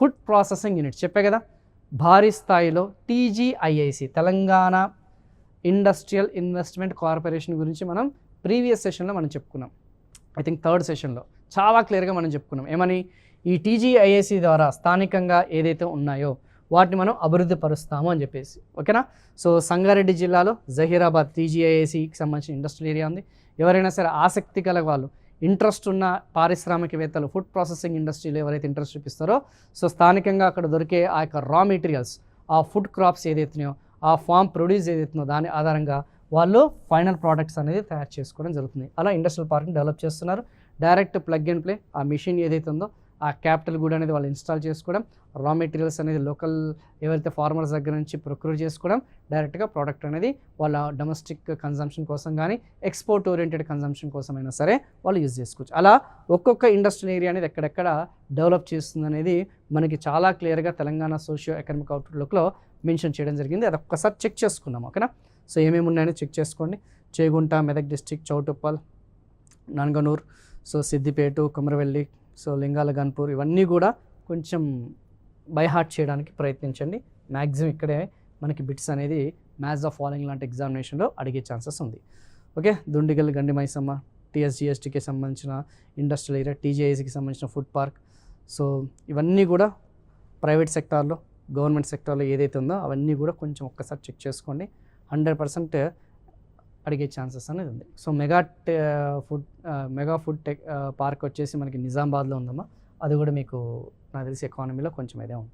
Food processing units చెప్పే కదా, భారీ స్థాయిలో TGIIC Telangana industrial investment corporation గురించి మనం ప్రీవియస్ సెషన్లో మనం చెప్పుకున్నాం. ఐ థింక్ థర్డ్ సెషన్లో చాలా క్లియర్గా మనం చెప్పుకున్నాం. ఏమని, ఈ టీజీఐఐసి ద్వారా స్థానికంగా ఏదైతే ఉన్నాయో వాటిని మనం అభివృద్ధి పరుస్తాము అని చెప్పేసి. ఓకేనా. సో సంగారెడ్డి జిల్లాలో జహీరాబాద్ టీజీఐఐసికి సంబంధించిన ఇండస్ట్రియల్ ఏరియా ఉంది. ఎవరైనా సరే ఆసక్తి కల వాళ్ళు, ఇంట్రెస్ట్ ఉన్న పారిశ్రామికవేత్తలు, ఫుడ్ ప్రాసెసింగ్ ఇండస్ట్రీలో ఎవరైతే ఇంట్రెస్ట్ చూపిస్తారో, సో స్థానికంగా అక్కడ దొరికే ఆ యొక్క రా మెటీరియల్స్, ఆ ఫుడ్ క్రాప్స్ ఏదైతున్నాయో, ఆ ఫామ్ ప్రొడ్యూస్ ఏదైతుందో దాని ఆధారంగా వాళ్ళు ఫైనల్ ప్రోడక్ట్స్ అనేది తయారు చేసుకోవడం జరుగుతుంది. అలా ఇండస్ట్రియల్ పార్క్ని డెవలప్ చేస్తున్నారు. డైరెక్ట్ ప్లగ్ అండ్ ప్లే, ఆ మిషన్ ఏదైతే ఉందో ఆ క్యాపిటల్ గుడ్ అనేది వాళ్ళు ఇన్స్టాల్ చేసుకోవడం, రా మెటీరియల్స్ అనేది లోకల్ ఎవరైతే ఫార్మర్స్ దగ్గర నుంచి ప్రొక్యూర్ చేసుకోవడం, డైరెక్ట్గా ప్రోడక్ట్ అనేది వాళ్ళ డొమెస్టిక్ కన్జంప్షన్ కోసం కానీ ఎక్స్పోర్ట్ ఓరియంటెడ్ కన్జంప్షన్ కోసమైనా సరే వాళ్ళు యూజ్ చేసుకోవచ్చు. అలా ఒక్కొక్క ఇండస్ట్రియల్ ఏరియా అనేది ఎక్కడెక్కడ డెవలప్ చేస్తుంది అనేది మనకి చాలా క్లియర్గా తెలంగాణ సోషియో ఎకనామిక్ అవుట్లుక్లో మెన్షన్ చేయడం జరిగింది. అది ఒక్కసారి చెక్ చేసుకుందాం. ఓకేనా. సో ఏమేమి ఉన్నాయని చెక్ చేసుకోండి. Chegunta, Medak district, Choutuppal, Nanganur, so Siddipet, Komaravelli, so Lingala Ganpur, ఇవన్నీ కూడా కొంచెం బై హార్ట్ చేయడానికి ప్రయత్నించండి. మ్యాక్సిమం ఇక్కడే మనకి బిట్స్ అనేది మ్యాథ్స్ ఆఫ్ ఫాలోయింగ్ లాంటి ఎగ్జామినేషన్లో అడిగే ఛాన్సెస్ ఉంది. ఓకే. దుండిగల్, గండి మైసమ్మ, టీఎస్జిఎస్టీకి సంబంధించిన ఇండస్ట్రియల్ ఏరియా, టీజీఐసికి సంబంధించిన ఫుడ్ పార్క్, సో ఇవన్నీ కూడా ప్రైవేట్ సెక్టార్లో, గవర్నమెంట్ సెక్టార్లో ఏదైతే ఉందో అవన్నీ కూడా కొంచెం ఒక్కసారి చెక్ చేసుకోండి. 100% అడిగే ఛాన్సెస్ అనేది ఉంది. So mega food tech park వచ్చేసి మనకి నిజామాబాద్లో ఉందమ్మా. అది కూడా మీకు నాకు తెలిసి ఎకానమీలో కొంచెం ఇదే ఉంటుంది.